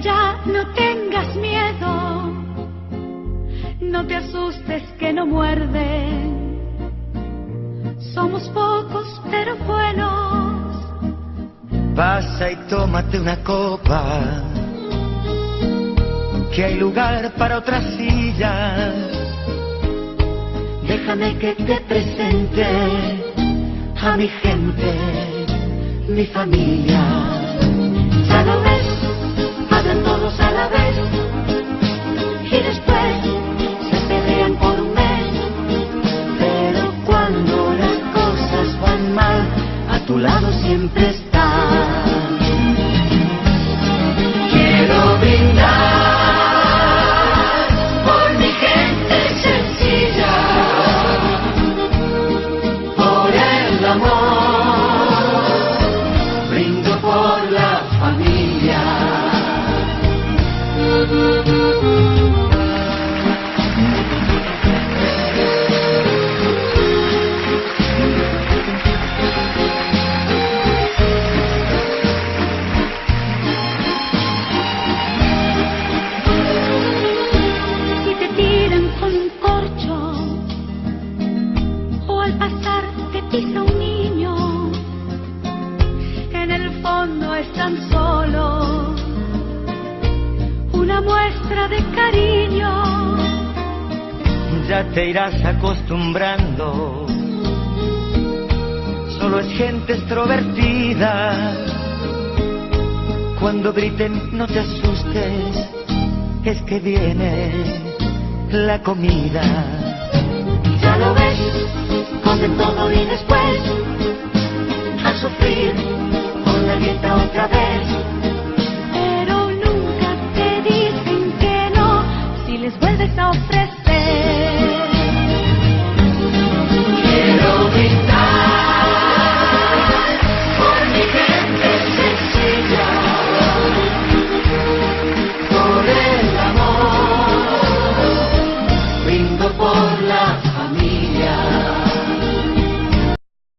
Ya no tengas miedo, no te asustes que no muerden. Somos pocos pero buenos. Pasa y tómate una copa, que hay lugar para otras sillas. Déjame que te presente a mi gente, mi familia. Ya lo ves, hablan todos a la vez y después se pelean por un mes. Pero cuando las cosas van mal, a tu lado siempre está. Quiero brindar por mi gente sencilla, por el amor, brindo por la familia. Si te tiran con un corcho o al pasar te pisa un niño, en el fondo están solos, una muestra de cariño. Ya te irás acostumbrando, solo es gente extrovertida. Cuando griten no te asustes, es que viene la comida. Ya lo ves, comen todo y después a sufrir con la dieta otra vez. Pero nunca te dicen que no si les vuelves a ofrecer.